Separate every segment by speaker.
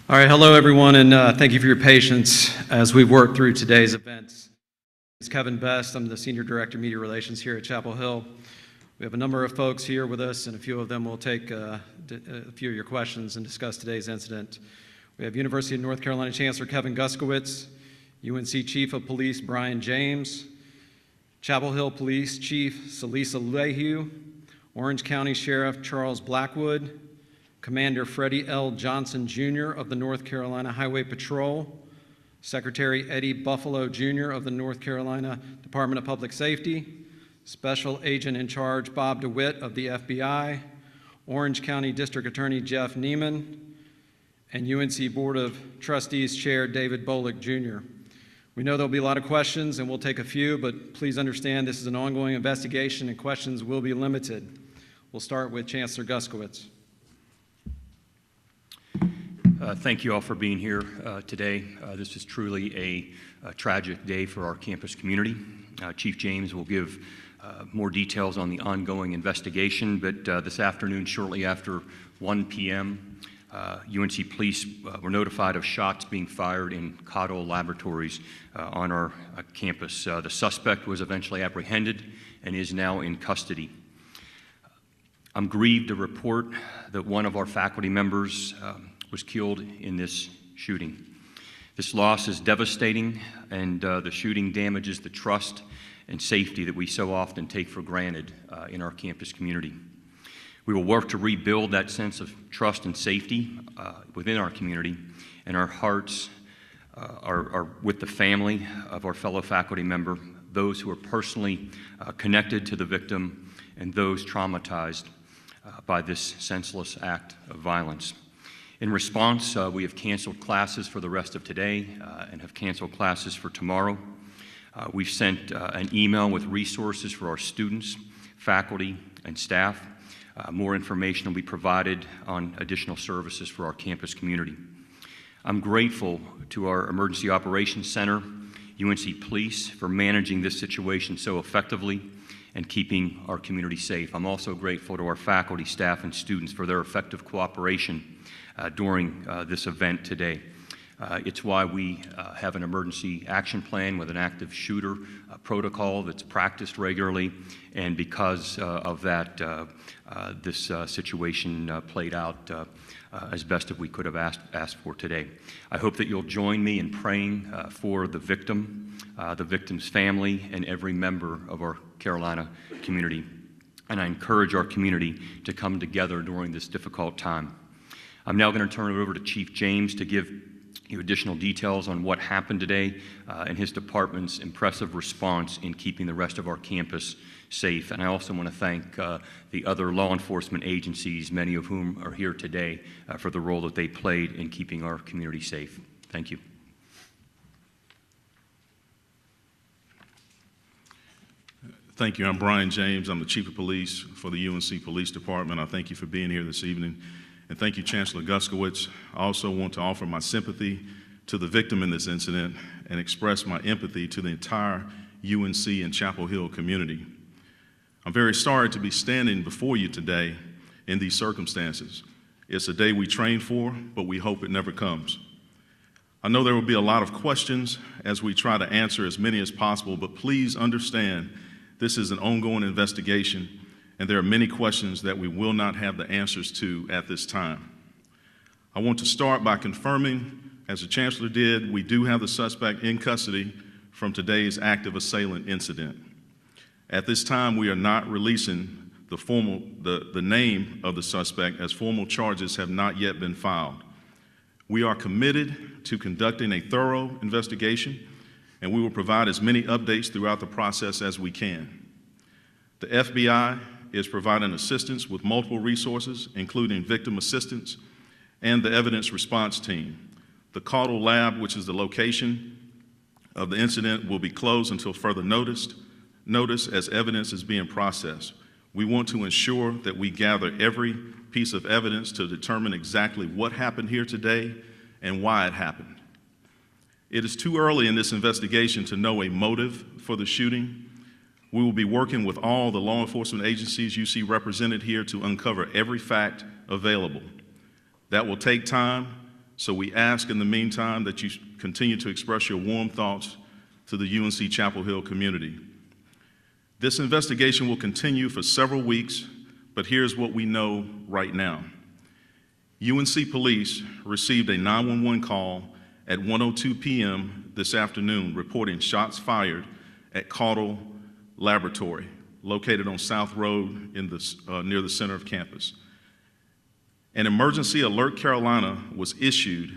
Speaker 1: All right, hello everyone, and thank you for your patience as we work through today's events. It's Kevin Best. I'm the Senior Director of Media Relations here at Chapel Hill. We have a number of folks here with us, and a few of them will take a few of your questions and discuss today's incident. We have University of North Carolina Chancellor Kevin Guskowitz, UNC Chief of Police Brian James, Chapel Hill Police Chief Salisa Lehue, Orange County Sheriff Charles Blackwood, Commander Freddie L. Johnson, Jr. of the North Carolina Highway Patrol, Secretary Eddie Buffalo, Jr. of the North Carolina Department of Public Safety, Special Agent in Charge Bob DeWitt of the FBI, Orange County District Attorney Jeff Neiman, and UNC Board of Trustees Chair David Bolick, Jr. We know there'll be a lot of questions, and we'll take a few, but please understand this is an ongoing investigation and questions will be limited. We'll start with Chancellor Guskowitz.
Speaker 2: Thank you all for being here today. This is truly a tragic day for our campus community. Chief James will give more details on the ongoing investigation, but this afternoon, shortly after 1 p.m., UNC Police were notified of shots being fired in Cottle Laboratories on our campus. The suspect was eventually apprehended and is now in custody. I'm grieved to report that one of our faculty members was killed in this shooting. This loss is devastating, and the shooting damages the trust and safety that we so often take for granted in our campus community. We will work to rebuild that sense of trust and safety within our community, and our hearts are with the family of our fellow faculty member, those who are personally connected to the victim, and those traumatized by this senseless act of violence. In response, we have canceled classes for the rest of today and have canceled classes for tomorrow. We've sent an email with resources for our students, faculty, and staff. More information will be provided on additional services for our campus community. I'm grateful to our Emergency Operations Center, UNC Police, for managing this situation so effectively and keeping our community safe. I'm also grateful to our faculty, staff, and students for their effective cooperation during this event today. It's why we have an emergency action plan with an active shooter protocol that's practiced regularly, and because of that, this situation played out as best as we could have asked for today. I hope that you'll join me in praying for the victim's family, and every member of our Carolina community. And I encourage our community to come together during this difficult time. I'm now going to turn it over to Chief James to give you additional details on what happened today and his department's impressive response in keeping the rest of our campus safe. And I also want to thank the other law enforcement agencies, many of whom are here today, for the role that they played in keeping our community safe. Thank you.
Speaker 3: Thank you. I'm Brian James. I'm the Chief of Police for the UNC Police Department. I thank you for being here this evening. And thank you, Chancellor Guskowitz. I also want to offer my sympathy to the victim in this incident and express my empathy to the entire UNC and Chapel Hill community. I'm very sorry to be standing before you today in these circumstances. It's a day we train for, but we hope it never comes. I know there will be a lot of questions as we try to answer as many as possible, but please understand this is an ongoing investigation, and there are many questions that we will not have the answers to at this time. I want to start by confirming, as the Chancellor did, we do have the suspect in custody from today's active assailant incident. At this time, we are not releasing the name of the suspect, as formal charges have not yet been filed. We are committed to conducting a thorough investigation, and we will provide as many updates throughout the process as we can. The FBI is providing assistance with multiple resources, including victim assistance and the evidence response team. The Cottle Lab, which is the location of the incident, will be closed until further notice as evidence is being processed. We want to ensure that we gather every piece of evidence to determine exactly what happened here today and why it happened. It is too early in this investigation to know a motive for the shooting. We will be working with all the law enforcement agencies you see represented here to uncover every fact available. That will take time, So we ask in the meantime that you continue to express your warm thoughts to the UNC-Chapel Hill community. This investigation will continue for several weeks, but here's what we know right now. UNC Police received a 911 call at 1:02 p.m. this afternoon reporting shots fired at Caudle Laboratory, located on South Road near the center of campus. An emergency alert Carolina was issued,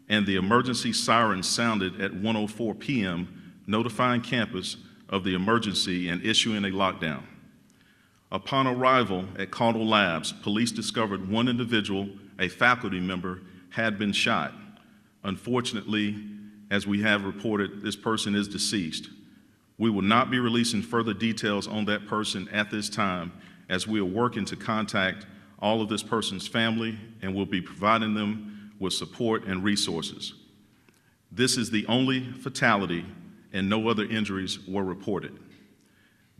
Speaker 3: and the emergency siren sounded at 1:04 p.m., notifying campus of the emergency and issuing a lockdown. Upon arrival at Caudle Labs, police discovered one individual, a faculty member, had been shot. Unfortunately, as we have reported, this person is deceased. We will not be releasing further details on that person at this time, as we are working to contact all of this person's family and will be providing them with support and resources. This is the only fatality and no other injuries were reported.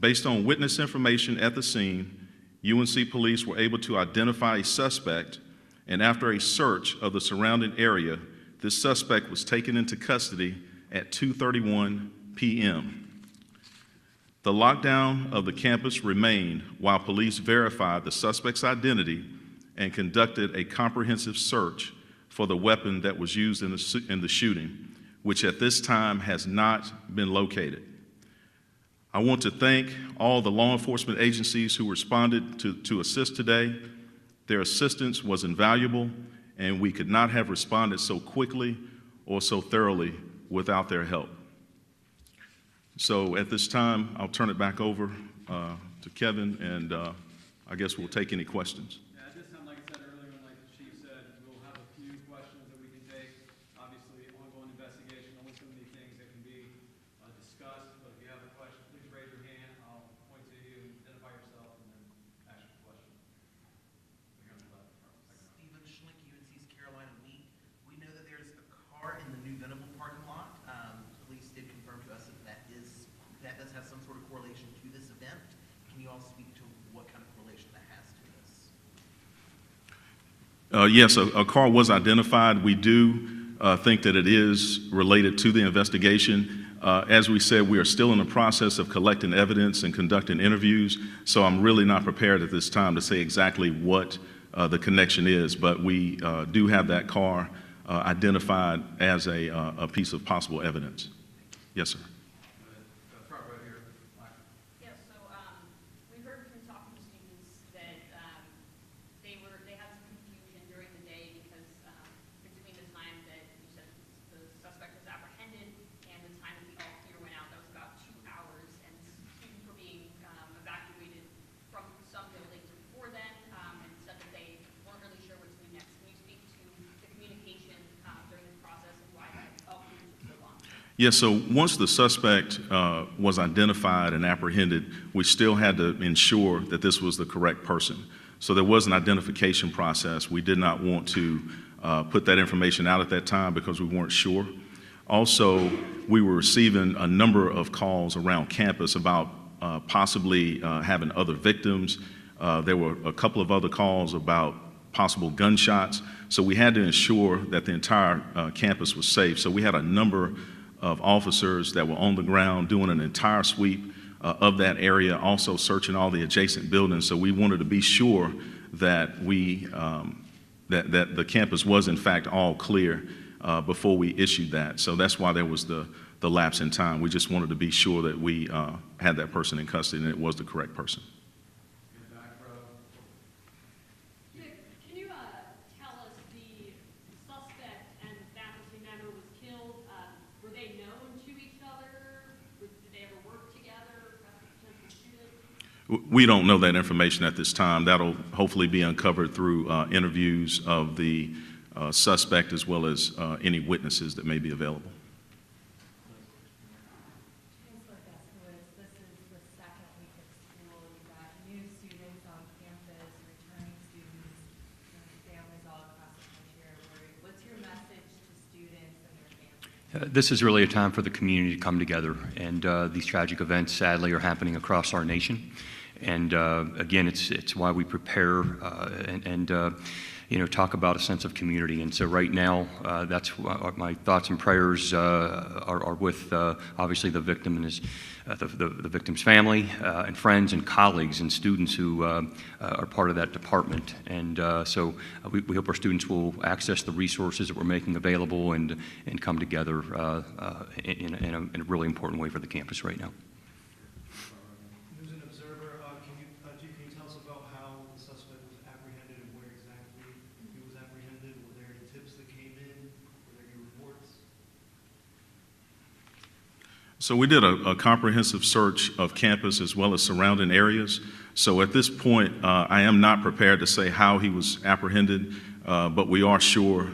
Speaker 3: Based on witness information at the scene, UNC Police were able to identify a suspect, and after a search of the surrounding area, this suspect was taken into custody at 2:31 p.m. The lockdown of the campus remained while police verified the suspect's identity and conducted a comprehensive search for the weapon that was used in the shooting, which at this time has not been located. I want to thank all the law enforcement agencies who responded to assist today. Their assistance was invaluable, and we could not have responded so quickly or so thoroughly without their help. So at this time, I'll turn it back over to Kevin, and I guess we'll take any questions.
Speaker 1: Yeah, at this time, like I said earlier, and like the chief said, we'll have a few questions that we can take. Obviously, ongoing investigation, only so many things that can be discussed, but if you have a question, please raise your hand. I'll point to you, identify yourself, and then ask your question. Here on the left, second row.
Speaker 4: Stephen Schlick, UNC's Carolina Wheat. We know that there's a car in the new Venable parking lot. Police did confirm to us that that does have some sort of correlation to this event. Can you all speak to what kind of correlation that has to this?
Speaker 3: Yes, a car was identified. We do think that it is related to the investigation. As we said, we are still in the process of collecting evidence and conducting interviews, so I'm really not prepared at this time to say exactly what the connection is, but we do have that car identified as a piece of possible evidence. Yes, sir.
Speaker 1: Front row here.
Speaker 5: Yeah, so we heard from talking to students that they had some confusion during the day because between the time that you said the suspect was apprehended and the time that the all clear went out, that was about 2 hours, and students were being evacuated from some buildings before then, and said that they weren't really sure what to do next. Can you speak to the communication during the process and why that all clear took so long?
Speaker 3: Yes, so once the suspect was identified and apprehended, we still had to ensure that this was the correct person. So there was an identification process. We did not want to put that information out at that time because we weren't sure. Also, we were receiving a number of calls around campus about possibly having other victims. There were a couple of other calls about possible gunshots. So we had to ensure that the entire campus was safe. So we had a number of officers that were on the ground doing an entire sweep of that area, also searching all the adjacent buildings. So we wanted to be sure that that the campus was in fact all clear before we issued that. So that's why there was the lapse in time. We just wanted to be sure that we had that person in custody and it was the correct person.
Speaker 1: Back row.
Speaker 6: Can you tell us the suspect and the faculty member was killed? Were they known to each other? Did they ever work together?
Speaker 3: We don't know that information at this time. That'll hopefully be uncovered through interviews of the suspect as well as any witnesses that may be available.
Speaker 7: Chancellor Guskowitz, this is the second week of school. You've got new students on campus, returning students, families all across the country are worried. What's your message to students and their families?
Speaker 2: This is really a time for the community to come together, and these tragic events sadly are happening across our nation. And again, it's why we prepare talk about a sense of community. And so right now, that's what my thoughts and prayers are with, obviously, the victim and the victim's family and friends and colleagues and students who are part of that department. And so we hope our students will access the resources that we're making available and come together in a really important way for the campus right now.
Speaker 8: As an observer, can you tell us about how the suspect was apprehended and where exactly he was apprehended? Were there any tips that came in? Were there any reports?
Speaker 3: So we did a comprehensive search of campus as well as surrounding areas. So at this point, I am not prepared to say how he was apprehended, but we are sure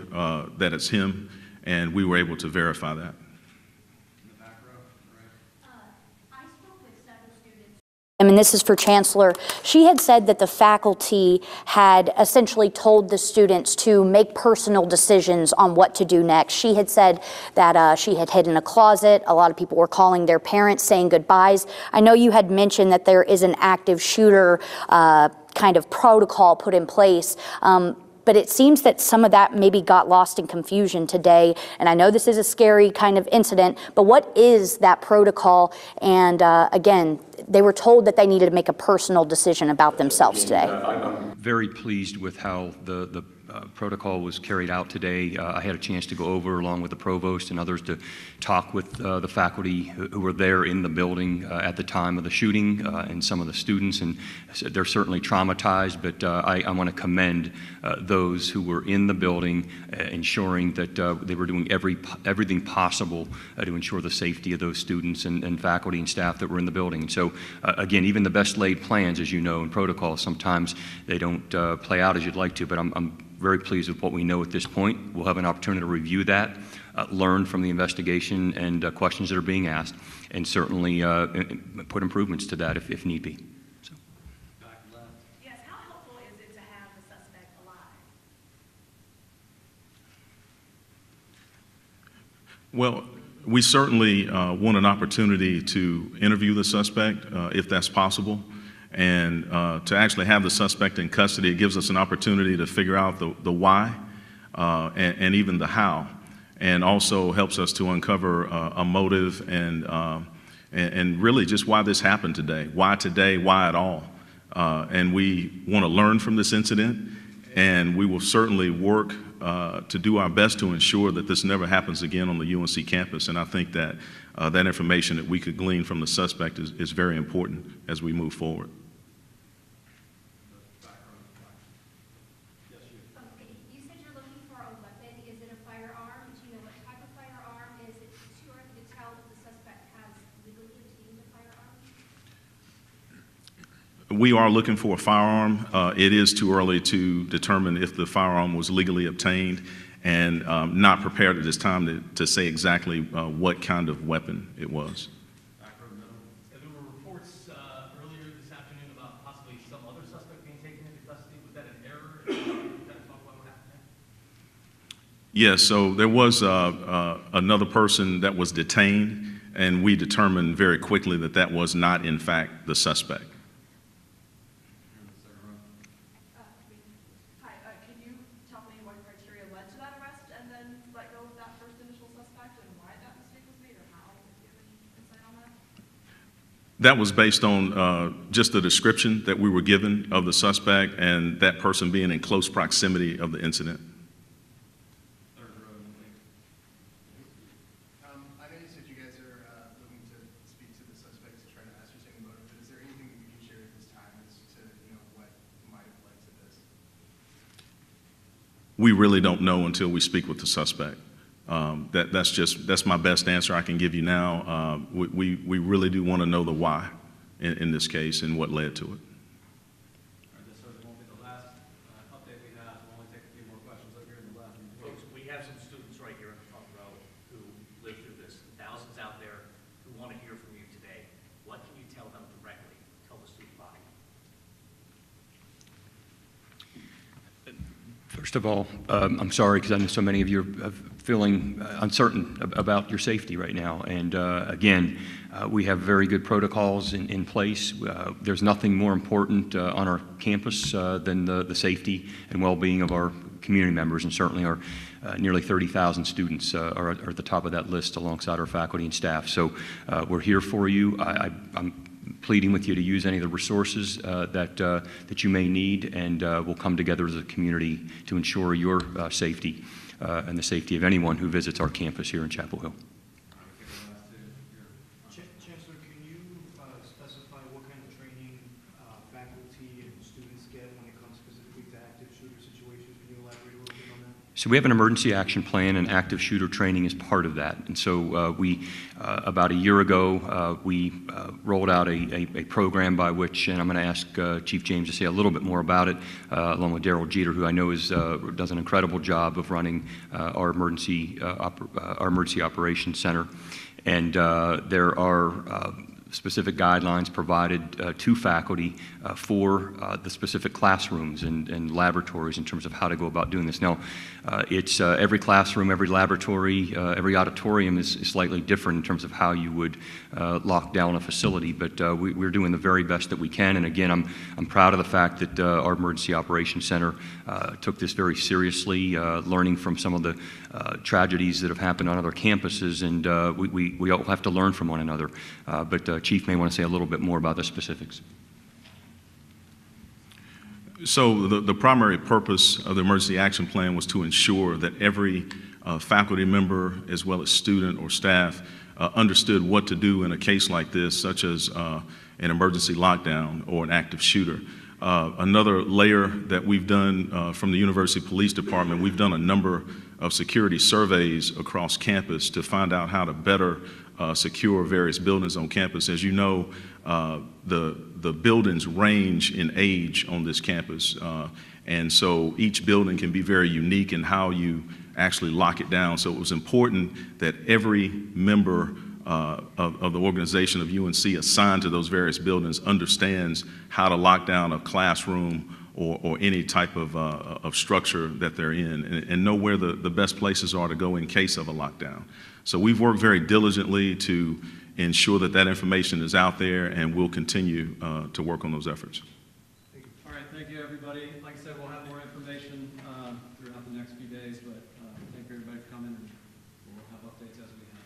Speaker 3: that it's him, and we were able to verify that.
Speaker 9: I mean, this is for Chancellor. She had said that the faculty had essentially told the students to make personal decisions on what to do next. She had said that she had hid in a closet. A lot of people were calling their parents, saying goodbyes. I know you had mentioned that there is an active shooter kind of protocol put in place. But it seems that some of that maybe got lost in confusion today. And I know this is a scary kind of incident, but what is that protocol? And again, they were told that they needed to make a personal decision about themselves today.
Speaker 2: I'm very pleased with how the protocol was carried out today. I had a chance to go over, along with the provost and others, to talk with the faculty who were there in the building at the time of the shooting and some of the students, and they're certainly traumatized, but I want to commend those who were in the building, ensuring that they were doing everything possible to ensure the safety of those students and faculty and staff that were in the building. And so, again, even the best laid plans, as you know, and protocols, sometimes they don't play out as you'd like to, but I'm very pleased with what we know at this point. We'll have an opportunity to review that, learn from the investigation and questions that are being asked, and certainly put improvements to that if need be. So.
Speaker 6: Yes, how helpful is it to have the suspect alive?
Speaker 3: Well, we certainly want an opportunity to interview the suspect if that's possible. And to actually have the suspect in custody, it gives us an opportunity to figure out the why and even the how, and also helps us to uncover a motive and really just why this happened today. Why today? Why at all? And we want to learn from this incident, and we will certainly work to do our best to ensure that this never happens again on the UNC campus. And I think that that information that we could glean from the suspect is very important as we move forward.
Speaker 6: You said you're looking for a weapon. Is it a firearm? Do you know what type of firearm? Is it too early to tell if the suspect has legally obtained a firearm?
Speaker 3: We are looking for a firearm. It is too early to determine if the firearm was legally obtained, and not prepared at this time to say exactly what kind of weapon it was.
Speaker 8: There were reports earlier this afternoon about possibly some other suspect being taken into custody. Was that an error? Can you talk about what happened there?
Speaker 3: Yes, so there was another person that was detained, and we determined very quickly that that was not, in fact, the suspect.
Speaker 6: Can you tell me what criteria led to that arrest and then let go of that first initial suspect and why that mistake was made, or how? Do you have any insight on that?
Speaker 3: That was based on just the description that we were given of the suspect and that person being in close proximity of the incident.
Speaker 10: I know you said you guys are looking to speak to the suspect to try to ascertain the motive, but is there anything that you can share at this time as to what might have led to this?
Speaker 3: We really don't know until we speak with the suspect. That's my best answer I can give you now. We really do want to know the why in this case and what led to it.
Speaker 8: This won't be the last update we have. We'll only take a few more questions over here in the left. Folks, we have some students right here in the front row who lived through this. Thousands out there who want to hear from you today. What can you tell them directly? Tell the student body.
Speaker 2: First of all, I'm sorry because I know so many of you are feeling uncertain about your safety right now. And again, we have very good protocols in place. There's nothing more important on our campus than the safety and well-being of our community members, and certainly our nearly 30,000 students are at the top of that list alongside our faculty and staff. So we're here for you. I'm pleading with you to use any of the resources that you may need, and we'll come together as a community to ensure your safety and the safety of anyone who visits our campus here in Chapel Hill.
Speaker 11: Chancellor, can you specify what kind of training faculty and students get when it comes specifically to active shooter situations? Can you elaborate a little bit on that?
Speaker 2: So we have an emergency action plan, and active shooter training is part of that. And so about a year ago, we rolled out a program by which, and I'm going to ask Chief James to say a little bit more about it, along with Daryl Jeter, who I know does an incredible job of running our emergency operations center. And there are specific guidelines provided to faculty for the specific classrooms and laboratories in terms of how to go about doing this. Now, it's every classroom, every laboratory, every auditorium is slightly different in terms of how you would lock down a facility, but we're doing the very best that we can. And again, I'm proud of the fact that our Emergency Operations Center took this very seriously, learning from some of the tragedies that have happened on other campuses, and we all have to learn from one another. But Chief may want to say a little bit more about the specifics.
Speaker 3: So the primary purpose of the emergency action plan was to ensure that every faculty member as well as student or staff understood what to do in a case like this, such as an emergency lockdown or an active shooter. Another layer that we've done from the University Police Department, we've done a number of security surveys across campus to find out how to better secure various buildings on campus. As you know, the buildings range in age on this campus, and so each building can be very unique in how you actually lock it down. So it was important that every member of the organization of UNC assigned to those various buildings understands how to lock down a classroom or any type of structure that they're in, and know where the best places are to go in case of a lockdown. So we've worked very diligently to ensure that information is out there, and we'll continue to work on those efforts.
Speaker 1: All right, thank you, everybody. Like I said, we'll have more information throughout the next few days, but thank you, everybody, for coming, and we'll have updates as we have.